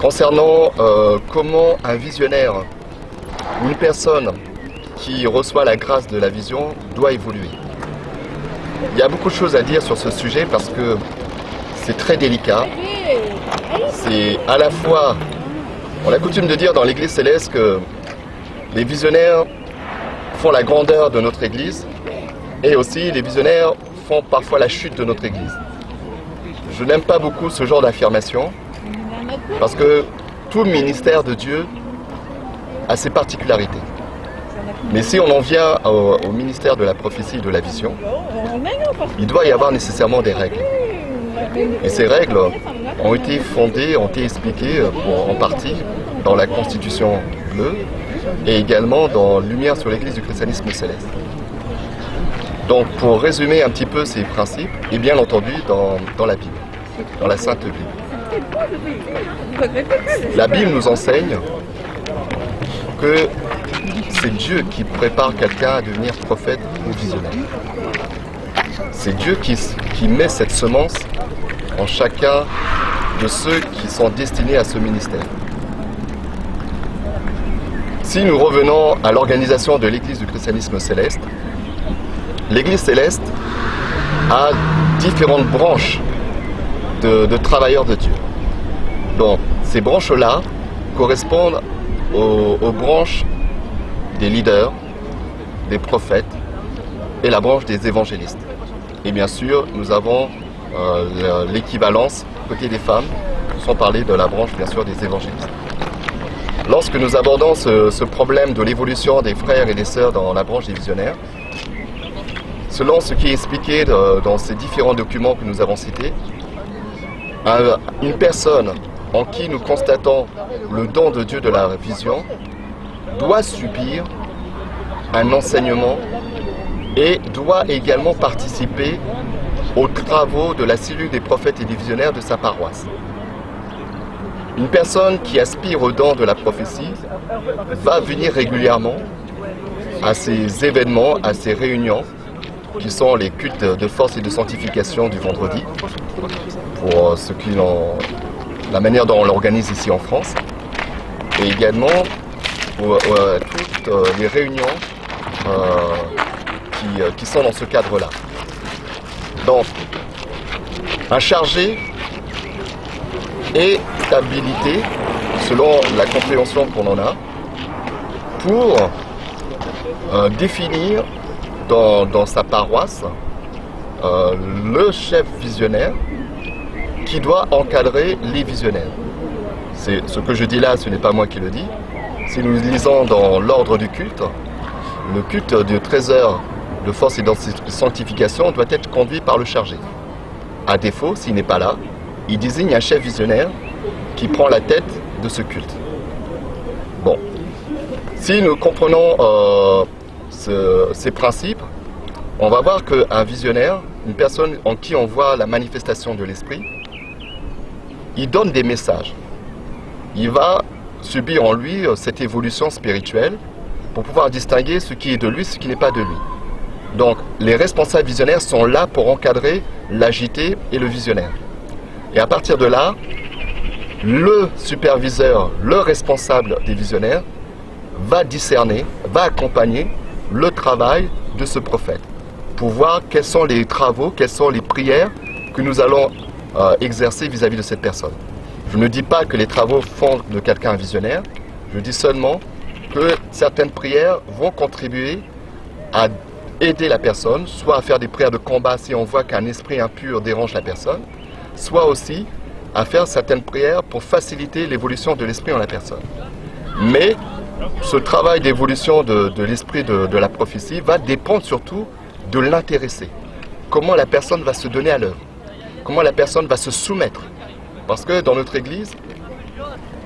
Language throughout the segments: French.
concernant comment un visionnaire ou une personne qui reçoit la grâce de la vision doit évoluer. Il y a beaucoup de choses à dire sur ce sujet parce que c'est très délicat. C'est à la fois, on a coutume de dire dans l'Église céleste que les visionnaires font la grandeur de notre Église et aussi les visionnaires font parfois la chute de notre Église. Je n'aime pas beaucoup ce genre d'affirmation parce que tout ministère de Dieu a ses particularités. Mais si on en vient au ministère de la prophétie et de la vision, il doit y avoir nécessairement des règles. Et ces règles ont été fondées, ont été expliquées en partie dans la Constitution bleue et également dans Lumière sur l'Église du christianisme céleste. Donc pour résumer un petit peu ces principes, et bien entendu dans la Bible, dans la Sainte Bible. La Bible nous enseigne que c'est Dieu qui prépare quelqu'un à devenir prophète ou visionnaire. C'est Dieu qui met cette semence en chacun de ceux qui sont destinés à ce ministère. Si nous revenons à l'organisation de l'Église du christianisme céleste, l'Église céleste a différentes branches de travailleurs de Dieu. Donc ces branches-là correspondent aux branches des leaders, des prophètes et la branche des évangélistes. Et bien sûr, nous avons l'équivalence côté des femmes, sans parler de la branche bien sûr des évangélistes. Lorsque nous abordons ce problème de l'évolution des frères et des sœurs dans la branche des visionnaires, selon ce qui est expliqué dans ces différents documents que nous avons cités, une personne en qui nous constatons le don de Dieu de la vision doit subir un enseignement et doit également participer aux travaux de la cellule des prophètes et des visionnaires de sa paroisse. Une personne qui aspire au don de la prophétie va venir régulièrement à ces événements, à ces réunions, qui sont les cultes de force et de sanctification du vendredi, pour la manière dont on l'organise ici en France, et également pour toutes les réunions qui sont dans ce cadre-là. Donc, un chargé est habilité, selon la compréhension qu'on en a, pour définir dans sa paroisse le chef visionnaire qui doit encadrer les visionnaires. C'est ce que je dis là, ce n'est pas moi qui le dis. Si nous lisons dans l'ordre du culte, le culte de 13 heures de force et de sanctification doit être conduit par le chargé. À défaut, s'il n'est pas là, il désigne un chef visionnaire qui prend la tête de ce culte. Bon, si nous comprenons ces principes, on va voir qu'un visionnaire, une personne en qui on voit la manifestation de l'esprit, il donne des messages. Il va subir en lui cette évolution spirituelle pour pouvoir distinguer ce qui est de lui, ce qui n'est pas de lui. Donc, les responsables visionnaires sont là pour encadrer l'agité et le visionnaire. Et à partir de là, le superviseur, le responsable des visionnaires, va discerner, va accompagner le travail de ce prophète pour voir quels sont les travaux, quelles sont les prières que nous allons exercer vis-à-vis de cette personne. Je ne dis pas que les travaux font de quelqu'un un visionnaire, je dis seulement que certaines prières vont contribuer à aider la personne, soit à faire des prières de combat si on voit qu'un esprit impur dérange la personne, soit aussi à faire certaines prières pour faciliter l'évolution de l'esprit en la personne. Mais ce travail d'évolution de l'esprit de la prophétie va dépendre surtout de l'intéressé. Comment la personne va se donner à l'œuvre, comment la personne va se soumettre. Parce que dans notre Église,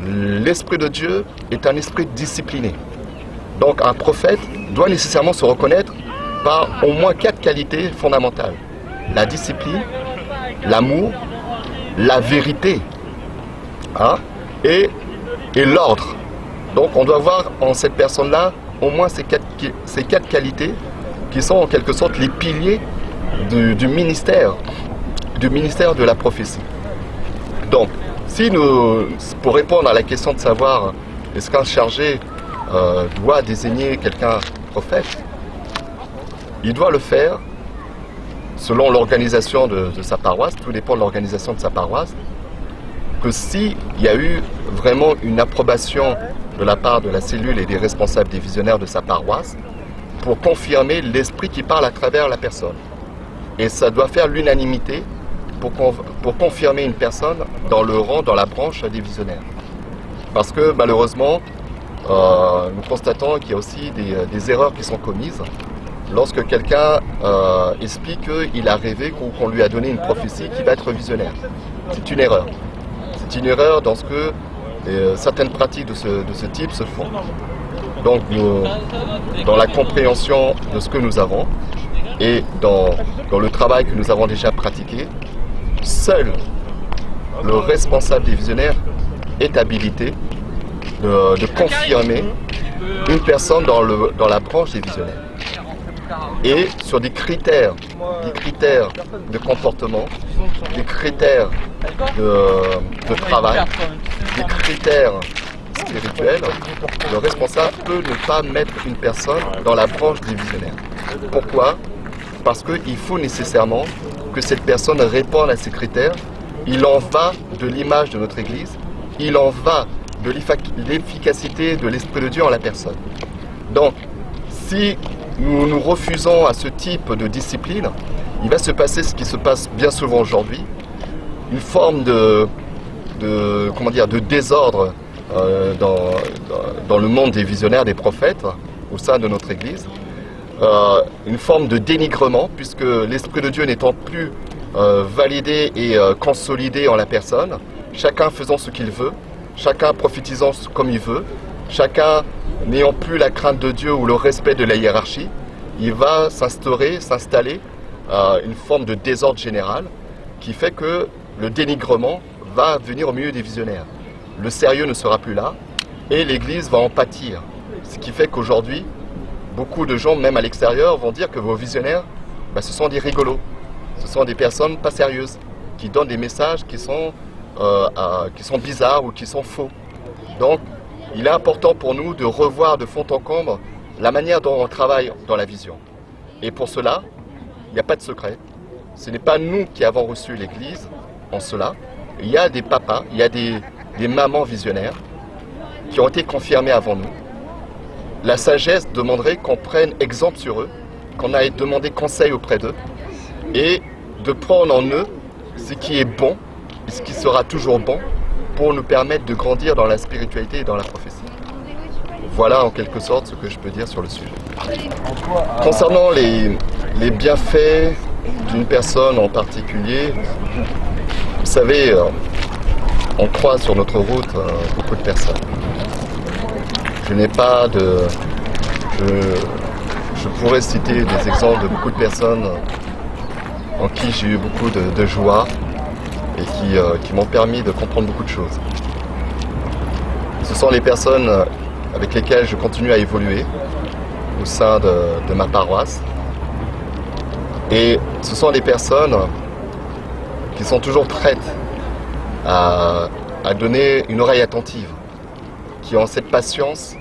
l'Esprit de Dieu est un esprit discipliné. Donc un prophète doit nécessairement se reconnaître par au moins 4 qualités fondamentales. La discipline, l'amour, la vérité et l'ordre. Donc on doit voir en cette personne-là au moins ces quatre qualités qui sont en quelque sorte les piliers du ministère de la prophétie. Donc Pour répondre à la question de savoir est-ce qu'un chargé doit désigner quelqu'un prophète, il doit le faire selon l'organisation de sa paroisse, tout dépend de l'organisation de sa paroisse, que s'il y a eu vraiment une approbation de la part de la cellule et des responsables des visionnaires de sa paroisse pour confirmer l'esprit qui parle à travers la personne. Et ça doit faire l'unanimité pour confirmer une personne dans le rang, dans la branche des visionnaires. Parce que malheureusement, nous constatons qu'il y a aussi des erreurs qui sont commises. Lorsque quelqu'un explique qu'il a rêvé ou qu'on lui a donné une prophétie qui va être visionnaire. C'est une erreur. C'est une erreur dans ce que certaines pratiques de ce type se font. Donc dans la compréhension de ce que nous avons et dans le travail que nous avons déjà pratiqué, seul le responsable des visionnaires est habilité de confirmer une personne dans la branche des visionnaires. Et sur des critères de comportement, des critères de travail, des critères spirituels, le responsable peut ne pas mettre une personne dans la branche des visionnaires. Pourquoi? Parce qu'il faut nécessairement que cette personne réponde à ces critères. Il en va de l'image de notre Église, il en va de l'efficacité de l'Esprit de Dieu en la personne. Donc, si nous nous refusons à ce type de discipline, il va se passer ce qui se passe bien souvent aujourd'hui, une forme de désordre dans le monde des visionnaires, des prophètes, au sein de notre Église, une forme de dénigrement, puisque l'Esprit de Dieu n'étant plus validé et consolidé en la personne, chacun faisant ce qu'il veut, chacun prophétisant comme il veut, chacun n'ayant plus la crainte de Dieu ou le respect de la hiérarchie, il va s'installer une forme de désordre général qui fait que le dénigrement va venir au milieu des visionnaires. Le sérieux ne sera plus là et l'Église va en pâtir. Ce qui fait qu'aujourd'hui, beaucoup de gens, même à l'extérieur, vont dire que vos visionnaires, ce sont des rigolos. Ce sont des personnes pas sérieuses, qui donnent des messages qui sont bizarres ou qui sont faux. Donc, il est important pour nous de revoir de fond en comble la manière dont on travaille dans la vision. Et pour cela, il n'y a pas de secret. Ce n'est pas nous qui avons reçu l'Église en cela. Il y a des papas, il y a des mamans visionnaires qui ont été confirmés avant nous. La sagesse demanderait qu'on prenne exemple sur eux, qu'on aille demander conseil auprès d'eux et de prendre en eux ce qui est bon et ce qui sera toujours bon pour nous permettre de grandir dans la spiritualité et dans la prophétie. Voilà en quelque sorte ce que je peux dire sur le sujet. Concernant les bienfaits d'une personne en particulier, vous savez, on croise sur notre route beaucoup de personnes. Je n'ai pas de... Je pourrais citer des exemples de beaucoup de personnes en qui j'ai eu beaucoup de joie et qui m'ont permis de comprendre beaucoup de choses. Ce sont les personnes avec lesquelles je continue à évoluer au sein de ma paroisse. Et ce sont des personnes qui sont toujours prêtes à donner une oreille attentive, qui ont cette patience,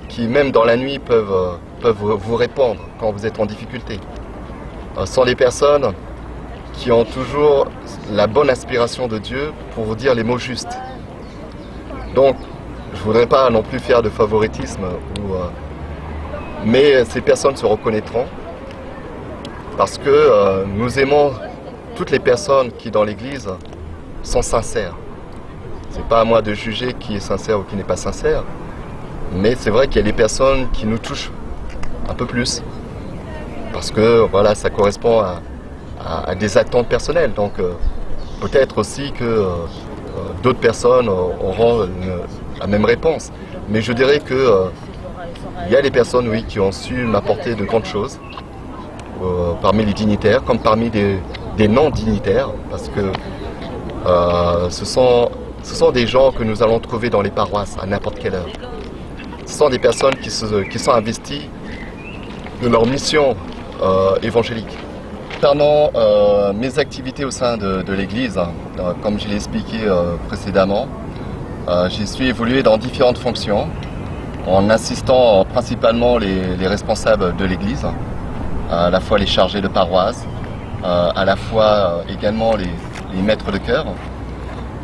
qui même dans la nuit peuvent vous répondre quand vous êtes en difficulté. Ce sont des personnes qui ont toujours la bonne inspiration de Dieu pour vous dire les mots justes. Donc, je ne voudrais pas non plus faire de favoritisme, mais ces personnes se reconnaîtront parce que nous aimons toutes les personnes qui dans l'Église sont sincères. Ce n'est pas à moi de juger qui est sincère ou qui n'est pas sincère, mais c'est vrai qu'il y a des personnes qui nous touchent un peu plus parce que voilà, ça correspond à des attentes personnelles. Donc peut-être aussi que d'autres personnes auront la même réponse. Mais je dirais que il y a des personnes, oui, qui ont su m'apporter de grandes choses parmi les dignitaires, comme parmi des non-dignitaires, parce que ce sont des gens que nous allons trouver dans les paroisses à n'importe quelle heure. Ce sont des personnes qui sont investies de leur mission évangélique. concernant mes activités au sein de l'Église, comme je l'ai expliqué précédemment, j'y suis évolué dans différentes fonctions, en assistant principalement les responsables de l'Église, à la fois les chargés de paroisse, à la fois également les maîtres de chœur.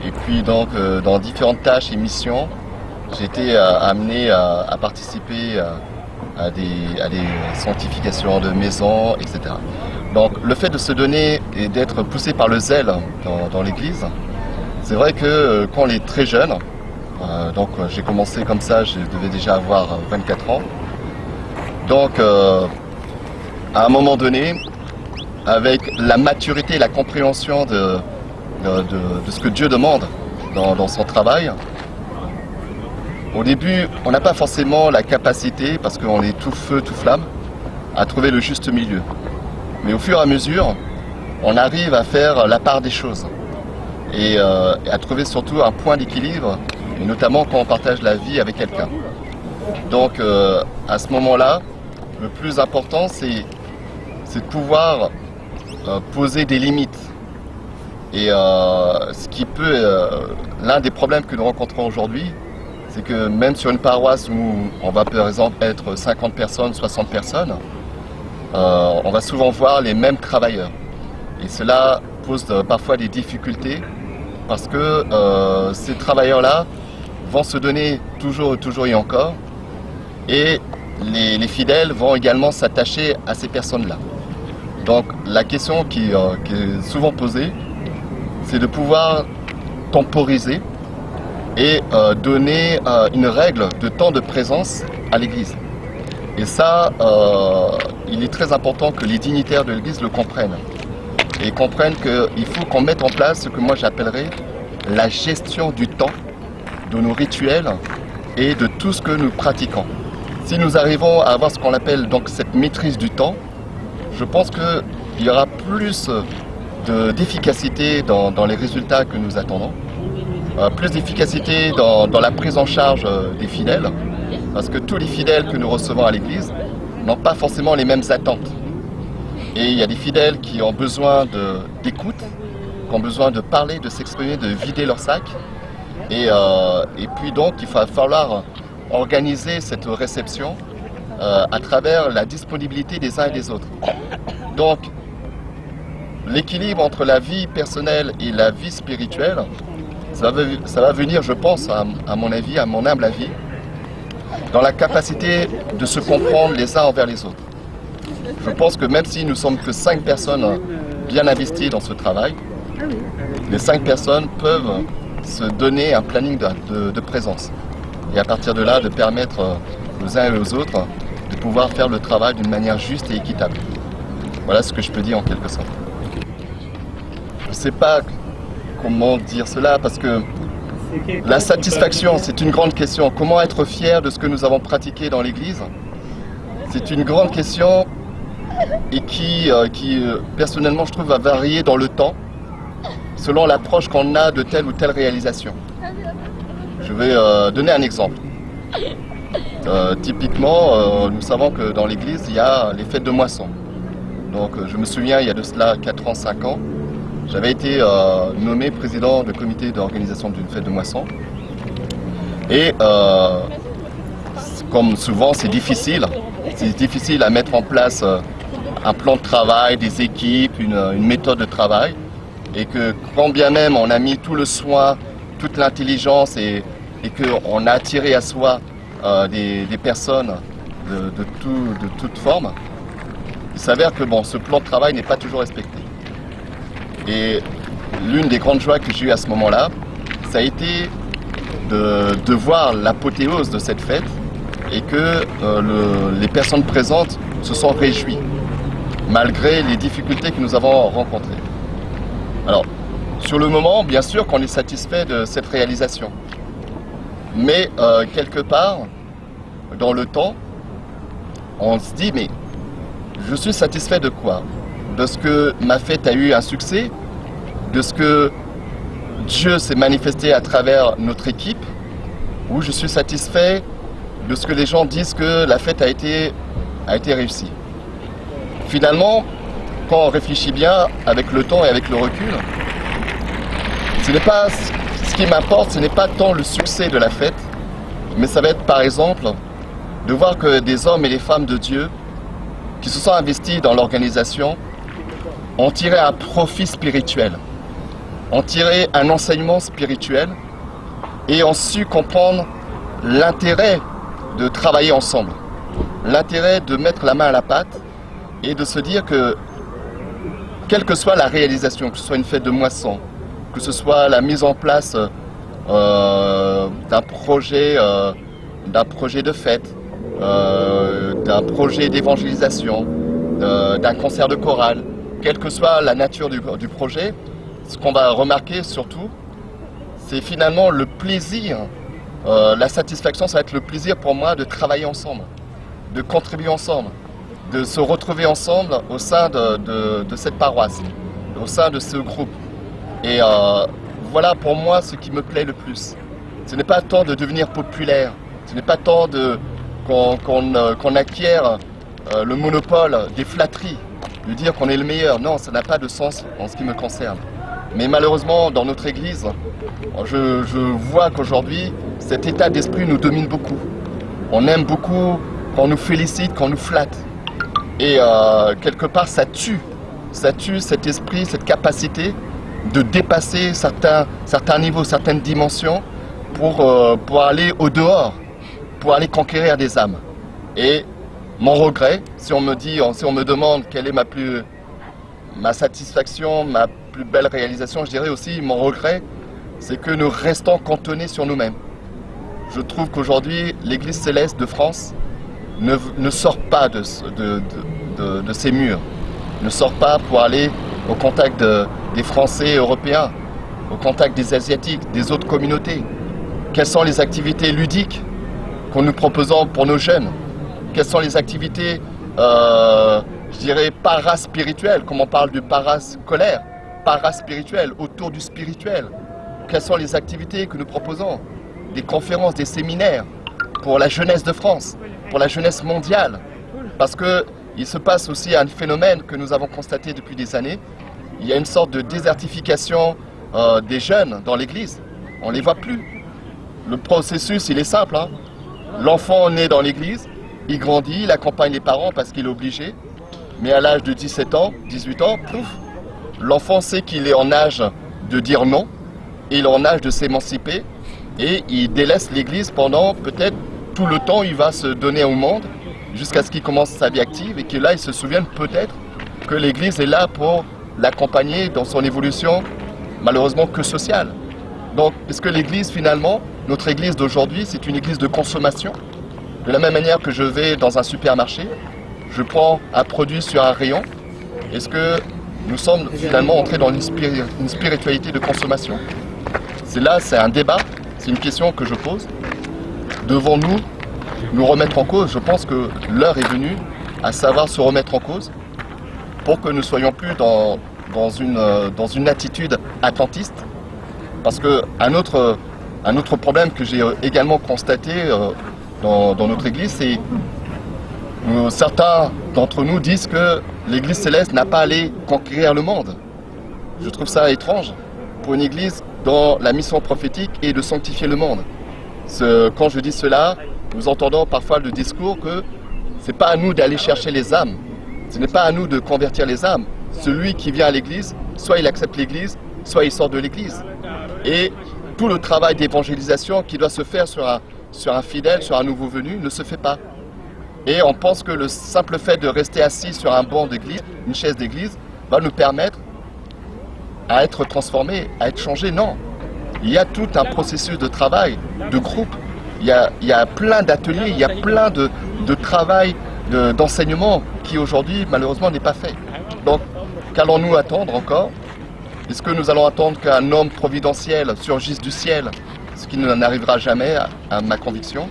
Et puis donc dans différentes tâches et missions, j'ai été amené à participer à des sanctifications de maisons, etc. Donc le fait de se donner et d'être poussé par le zèle dans l'Église, c'est vrai que quand on est très jeune, donc j'ai commencé comme ça, je devais déjà avoir 24 ans. Donc à un moment donné, avec la maturité et la compréhension de ce que Dieu demande dans son travail, au début, on n'a pas forcément la capacité, parce qu'on est tout feu, tout flamme, à trouver le juste milieu. Mais au fur et à mesure, on arrive à faire la part des choses et à trouver surtout un point d'équilibre, et notamment quand on partage la vie avec quelqu'un. Donc à ce moment-là, le plus important, c'est de pouvoir poser des limites. Et ce qui peut, l'un des problèmes que nous rencontrons aujourd'hui, c'est que même sur une paroisse où on va par exemple être 50 personnes, 60 personnes, on va souvent voir les mêmes travailleurs. Et cela pose parfois des difficultés parce que ces travailleurs-là vont se donner toujours et encore. Et les fidèles vont également s'attacher à ces personnes-là. Donc la question qui est souvent posée, c'est de pouvoir temporiser et donner une règle de temps de présence à l'Église. Et ça, il est très important que les dignitaires de l'Église le comprennent. Et comprennent qu'il faut qu'on mette en place ce que moi j'appellerais la gestion du temps, de nos rituels et de tout ce que nous pratiquons. Si nous arrivons à avoir ce qu'on appelle donc cette maîtrise du temps, je pense qu'il y aura plus d'efficacité dans les résultats que nous attendons, plus d'efficacité dans la prise en charge des fidèles, parce que tous les fidèles que nous recevons à l'Église n'ont pas forcément les mêmes attentes. Et il y a des fidèles qui ont besoin d'écoute, qui ont besoin de parler, de s'exprimer, de vider leur sac. Et puis donc il va falloir organiser cette réception à travers la disponibilité des uns et des autres. Donc l'équilibre entre la vie personnelle et la vie spirituelle, ça va venir, je pense, à mon avis, à mon humble avis, dans la capacité de se comprendre les uns envers les autres. Je pense que même si nous sommes que 5 personnes bien investies dans ce travail, les 5 personnes peuvent se donner un planning de présence. Et à partir de là, de permettre aux uns et aux autres de pouvoir faire le travail d'une manière juste et équitable. Voilà ce que je peux dire en quelque sorte. Je ne sais pas comment dire cela parce que la satisfaction, c'est une grande question. Comment être fier de ce que nous avons pratiqué dans l'Église? C'est une grande question et qui personnellement, je trouve, va varier dans le temps selon l'approche qu'on a de telle ou telle réalisation. Je vais donner un exemple. Typiquement, nous savons que dans l'Église, il y a les fêtes de moisson. Donc je me souviens, il y a de cela 4 ans, 5 ans, j'avais été nommé président de comité d'organisation d'une fête de moisson. Et comme souvent, c'est difficile à mettre en place un plan de travail, des équipes, une méthode de travail. Et que quand bien même on a mis tout le soin, toute l'intelligence et qu'on a attiré à soi des personnes de toute forme, il s'avère que ce plan de travail n'est pas toujours respecté. Et l'une des grandes joies que j'ai eues à ce moment-là, ça a été de voir l'apothéose de cette fête et que les personnes présentes se sont réjouies, malgré les difficultés que nous avons rencontrées. Alors, sur le moment, bien sûr qu'on est satisfait de cette réalisation. Mais quelque part, dans le temps, on se dit, mais je suis satisfait de quoi? De ce que ma fête a eu un succès? De ce que Dieu s'est manifesté à travers notre équipe? Ou je suis satisfait de ce que les gens disent que la fête a été réussie? Finalement, quand on réfléchit bien, avec le temps et avec le recul, ce qui m'importe, ce n'est pas tant le succès de la fête, mais ça va être par exemple de voir que des hommes et des femmes de Dieu qui se sont investis dans l'organisation ont tiré un profit spirituel, ont tiré un enseignement spirituel et ont su comprendre l'intérêt de travailler ensemble, l'intérêt de mettre la main à la pâte et de se dire que quelle que soit la réalisation, que ce soit une fête de moisson, que ce soit la mise en place d'un projet de fête, d'un projet d'évangélisation, d'un concert de chorale, quelle que soit la nature du projet, ce qu'on va remarquer surtout, c'est finalement le plaisir, la satisfaction, ça va être le plaisir pour moi de travailler ensemble, de contribuer ensemble, de se retrouver ensemble au sein de cette paroisse, au sein de ce groupe. Et voilà pour moi ce qui me plaît le plus. Ce n'est pas tant de devenir populaire, ce n'est pas tant qu'on acquiert le monopole des flatteries, de dire qu'on est le meilleur. Non, ça n'a pas de sens en ce qui me concerne. Mais malheureusement, dans notre Église, je vois qu'aujourd'hui, cet état d'esprit nous domine beaucoup. On aime beaucoup quand on nous félicite, quand on nous flatte. Et quelque part, ça tue cet esprit, cette capacité de dépasser certains niveaux, certaines dimensions pour aller au dehors, pour aller conquérir des âmes. Et mon regret, si on me demande quelle est ma satisfaction, ma plus belle réalisation, je dirais aussi mon regret, c'est que nous restons cantonnés sur nous-mêmes. Je trouve qu'aujourd'hui, l'Église céleste de France ne sort pas de ces murs, ne sort pas pour aller au contact des Français européens, au contact des Asiatiques, des autres communautés. Quelles sont les activités ludiques que nous proposons pour nos jeunes? Quelles sont les activités, je dirais, paraspirituelles, comme on parle du parascolaire, paraspirituel, autour du spirituel? Quelles sont les activités que nous proposons? Des conférences, des séminaires pour la jeunesse de France, pour la jeunesse mondiale. Parce qu'il se passe aussi un phénomène que nous avons constaté depuis des années. Il y a une sorte de désertification des jeunes dans l'Église. On ne les voit plus. Le processus, il est simple. Hein. L'enfant naît dans l'Église, il grandit, il accompagne les parents parce qu'il est obligé. Mais à l'âge de 17 ans, 18 ans, pouf, l'enfant sait qu'il est en âge de dire non, et il est en âge de s'émanciper, et il délaisse l'Église pendant peut-être tout le temps où il va se donner au monde, jusqu'à ce qu'il commence sa vie active, et que là, il se souvienne peut-être que l'Église est là pour l'accompagner dans son évolution, malheureusement que sociale. Donc, est-ce que l'Église, finalement, notre Église d'aujourd'hui, c'est une Église de consommation? De la même manière que je vais dans un supermarché, je prends un produit sur un rayon, est-ce que nous sommes finalement entrés dans une spiritualité de consommation? C'est un débat, c'est une question que je pose. Devons-nous nous remettre en cause? Je pense que l'heure est venue à savoir se remettre en cause pour que nous ne soyons plus dans une attitude attentiste. Parce qu'un autre problème que j'ai également constaté dans notre Église, c'est que certains d'entre nous disent que l'Église céleste n'a pas allé conquérir le monde. Je trouve ça étrange pour une Église dont la mission prophétique est de sanctifier le monde. Quand je dis cela, nous entendons parfois le discours que ce n'est pas à nous d'aller chercher les âmes, ce n'est pas à nous de convertir les âmes. Celui qui vient à l'Église, soit il accepte l'Église, soit il sort de l'Église. Et tout le travail d'évangélisation qui doit se faire sur un fidèle, sur un nouveau venu, ne se fait pas. Et on pense que le simple fait de rester assis sur un banc d'église, une chaise d'église, va nous permettre à être transformés, à être changés. Non. Il y a tout un processus de travail, de groupe. Il y a plein d'ateliers, il y a plein de travail, d'enseignement qui aujourd'hui, malheureusement, n'est pas fait. Donc, qu'allons-nous attendre encore? Est-ce que nous allons attendre qu'un homme providentiel surgisse du ciel, ce qui n'arrivera jamais, à ma conviction?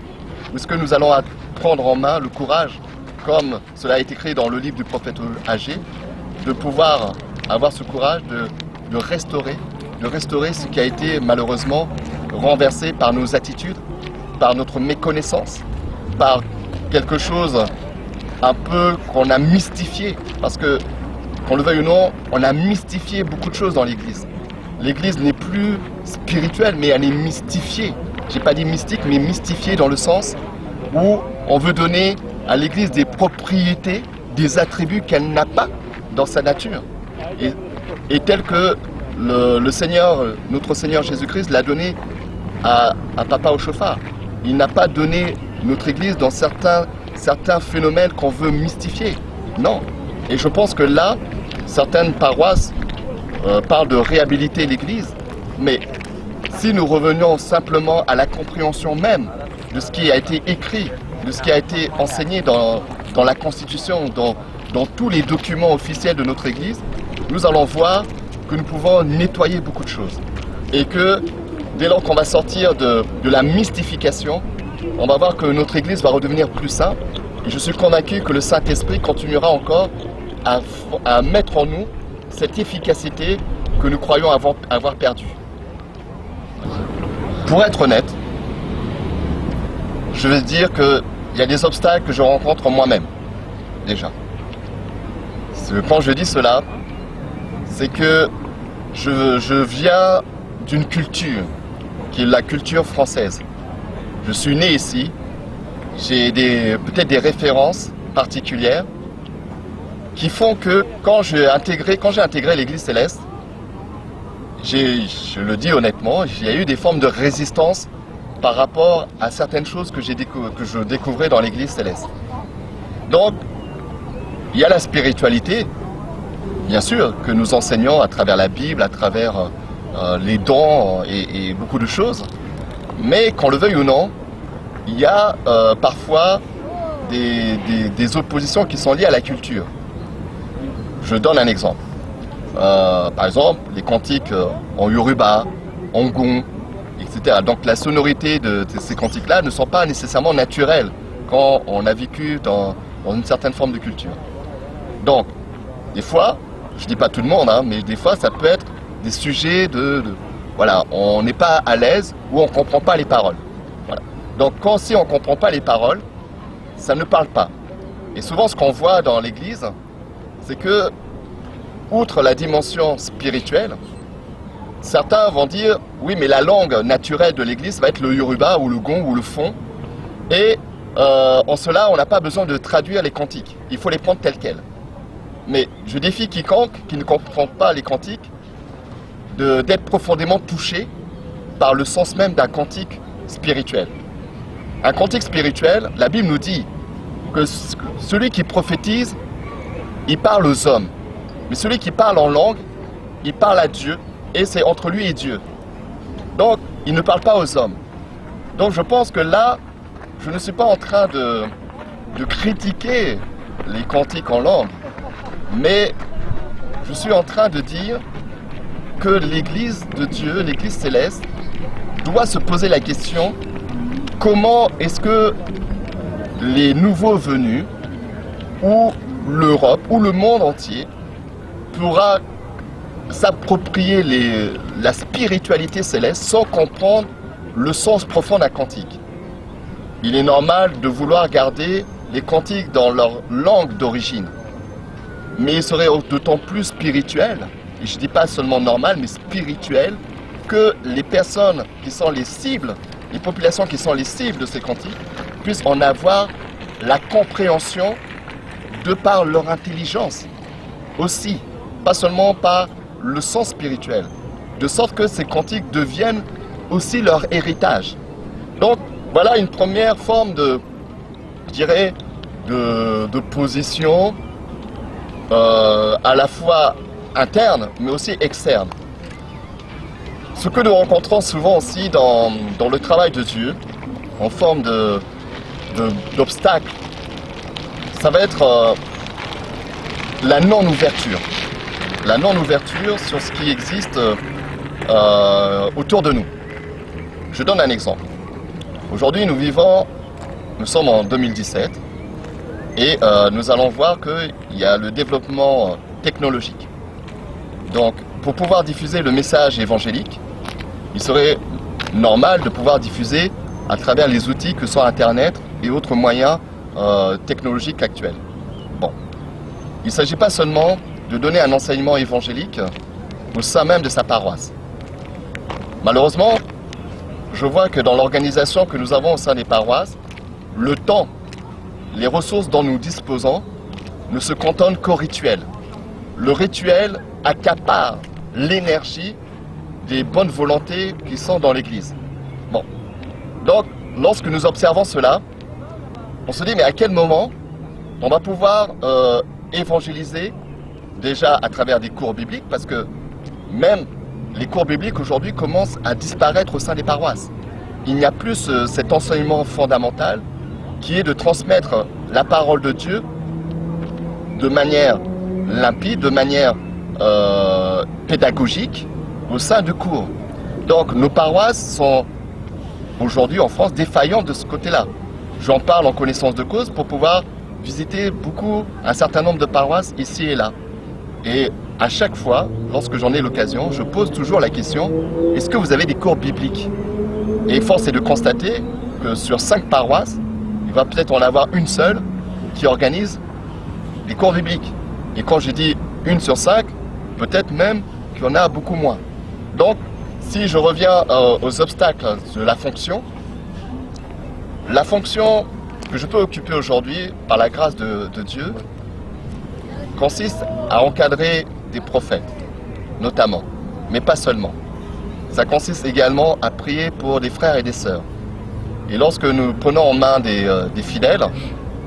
Ou est-ce que nous allons prendre en main le courage, comme cela a été écrit dans le livre du prophète Agé, de pouvoir avoir ce courage de restaurer ce qui a été malheureusement renversé par nos attitudes, par notre méconnaissance, par quelque chose un peu qu'on a mystifié, parce que qu'on le veuille ou non, on a mystifié beaucoup de choses dans l'Église. L'Église n'est plus spirituelle, mais elle est mystifiée. J'ai pas dit mystique, mais mystifiée dans le sens où on veut donner à l'Église des propriétés, des attributs qu'elle n'a pas dans sa nature. Et tel que le Seigneur, notre Seigneur Jésus-Christ l'a donné à Papa au chauffard. Il n'a pas donné notre Église dans certains phénomènes qu'on veut mystifier. Non. Et je pense que là, certaines paroisses parlent de réhabiliter l'Église, mais si nous revenons simplement à la compréhension même de ce qui a été écrit, de ce qui a été enseigné dans la Constitution, dans tous les documents officiels de notre Église, nous allons voir que nous pouvons nettoyer beaucoup de choses. Et que dès lors qu'on va sortir de la mystification, on va voir que notre Église va redevenir plus simple. Et je suis convaincu que le Saint-Esprit continuera encore à mettre en nous cette efficacité que nous croyons avoir perdue. Pour être honnête, je vais dire qu'il y a des obstacles que je rencontre en moi-même, déjà. Quand je dis cela, c'est que je viens d'une culture, qui est la culture française. Je suis né ici, j'ai peut-être des références particulières qui font que quand j'ai intégré l'Église céleste, je le dis honnêtement, il y a eu des formes de résistance par rapport à certaines choses que je découvrais dans l'Église céleste. Donc, il y a la spiritualité, bien sûr, que nous enseignons à travers la Bible, à travers les dons et beaucoup de choses. Mais qu'on le veuille ou non, il y a parfois des oppositions qui sont liées à la culture. Je donne un exemple. Par exemple, les cantiques en Yoruba, en Gong, etc. Donc la sonorité de ces cantiques-là ne sont pas nécessairement naturelles quand on a vécu dans une certaine forme de culture. Donc, des fois, je dis pas tout le monde, hein, mais des fois ça peut être des sujets voilà, on n'est pas à l'aise ou on ne comprend pas les paroles. Voilà. Donc si on ne comprend pas les paroles, ça ne parle pas. Et souvent ce qu'on voit dans l'Église, c'est que, outre la dimension spirituelle, certains vont dire, oui mais la langue naturelle de l'Église va être le Yoruba ou le Gong ou le Fon, et en cela on n'a pas besoin de traduire les cantiques, il faut les prendre tels quels. Mais je défie quiconque qui ne comprend pas les cantiques d'être profondément touché par le sens même d'un cantique spirituel. Un cantique spirituel, la Bible nous dit que celui qui prophétise, il parle aux hommes. Mais celui qui parle en langue, il parle à Dieu, et c'est entre lui et Dieu. Donc, il ne parle pas aux hommes. Donc, je pense que là, je ne suis pas en train de critiquer les cantiques en langue, mais je suis en train de dire que l'Église de Dieu, l'Église céleste, doit se poser la question: comment est-ce que les nouveaux venus, ou l'Europe, ou le monde entier, pourra s'approprier la spiritualité céleste sans comprendre le sens profond d'un cantique. Il est normal de vouloir garder les cantiques dans leur langue d'origine, mais il serait d'autant plus spirituel, et je ne dis pas seulement normal, mais spirituel, que les personnes qui sont les cibles, les populations qui sont les cibles de ces cantiques, puissent en avoir la compréhension de par leur intelligence aussi, pas seulement par le sens spirituel, de sorte que ces cantiques deviennent aussi leur héritage. Donc voilà une première forme je dirais, de position à la fois interne mais aussi externe. Ce que nous rencontrons souvent aussi dans le travail de Dieu, en forme d'obstacle, ça va être la non-ouverture. La non-ouverture sur ce qui existe autour de nous. Je donne un exemple. Aujourd'hui, nous sommes en 2017 et nous allons voir qu'il y a le développement technologique. Donc, pour pouvoir diffuser le message évangélique, il serait normal de pouvoir diffuser à travers les outils que sont Internet et autres moyens technologiques actuels. Bon, il ne s'agit pas seulement de donner un enseignement évangélique au sein même de sa paroisse. Malheureusement, je vois que dans l'organisation que nous avons au sein des paroisses, le temps, les ressources dont nous disposons ne se cantonnent qu'au rituel. Le rituel accapare l'énergie des bonnes volontés qui sont dans l'Église. Bon. Donc, lorsque nous observons cela, on se dit, mais à quel moment on va pouvoir évangéliser déjà à travers des cours bibliques, parce que même les cours bibliques aujourd'hui commencent à disparaître au sein des paroisses. Il n'y a plus cet enseignement fondamental qui est de transmettre la parole de Dieu de manière limpide, de manière pédagogique au sein de cours. Donc nos paroisses sont aujourd'hui en France défaillantes de ce côté-là. J'en parle en connaissance de cause pour pouvoir visiter un certain nombre de paroisses ici et là. Et à chaque fois, lorsque j'en ai l'occasion, je pose toujours la question, est-ce que vous avez des cours bibliques? Et force est de constater que sur 5 paroisses, il va peut-être en avoir une seule qui organise des cours bibliques. Et quand je dis 1 sur 5, peut-être même qu'il y en a beaucoup moins. Donc, si je reviens aux obstacles de la fonction que je peux occuper aujourd'hui, par la grâce de Dieu, consiste à encadrer des prophètes, notamment, mais pas seulement. Ça consiste également à prier pour des frères et des sœurs. Et lorsque nous prenons en main des fidèles,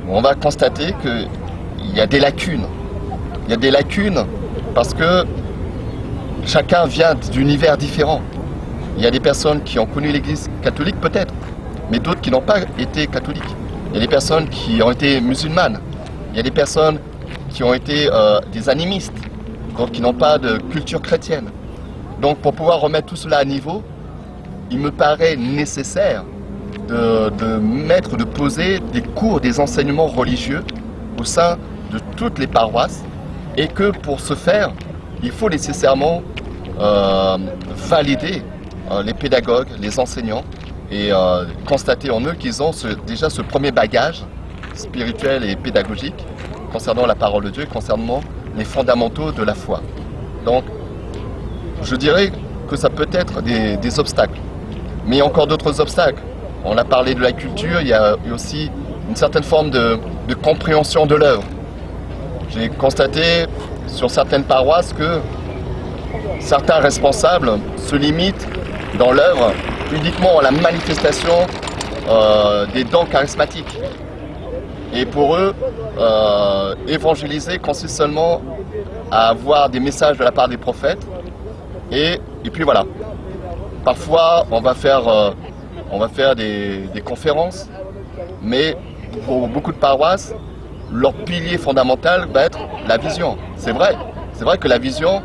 on va constater qu'il y a des lacunes. Il y a des lacunes parce que chacun vient d'univers différents. Il y a des personnes qui ont connu l'Église catholique peut-être, mais d'autres qui n'ont pas été catholiques. Il y a des personnes qui ont été musulmanes. Il y a des personnes qui ont été des animistes, donc qui n'ont pas de culture chrétienne. Donc pour pouvoir remettre tout cela à niveau, il me paraît nécessaire de poser des cours, des enseignements religieux au sein de toutes les paroisses, et que pour ce faire, il faut nécessairement valider les pédagogues, les enseignants, et constater en eux qu'ils ont déjà ce premier bagage spirituel et pédagogique concernant la parole de Dieu, concernant les fondamentaux de la foi. Donc, je dirais que ça peut être des obstacles. Mais il y a encore d'autres obstacles. On a parlé de la culture, il y a aussi une certaine forme de compréhension de l'œuvre. J'ai constaté sur certaines paroisses que certains responsables se limitent dans l'œuvre uniquement à la manifestation des dons charismatiques. Et pour eux, évangéliser consiste seulement à avoir des messages de la part des prophètes. Et puis voilà. Parfois, on va faire des conférences, mais pour beaucoup de paroisses, leur pilier fondamental va être la vision. C'est vrai que la vision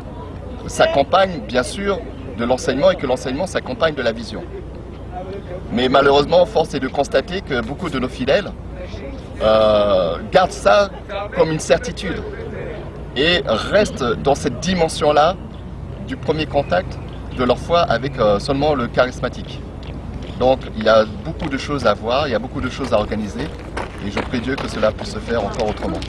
s'accompagne bien sûr de l'enseignement et que l'enseignement s'accompagne de la vision. Mais malheureusement, force est de constater que beaucoup de nos fidèles gardent ça comme une certitude et restent dans cette dimension-là du premier contact de leur foi avec seulement le charismatique. Donc il y a beaucoup de choses à voir, il y a beaucoup de choses à organiser et je prie Dieu que cela puisse se faire encore autrement.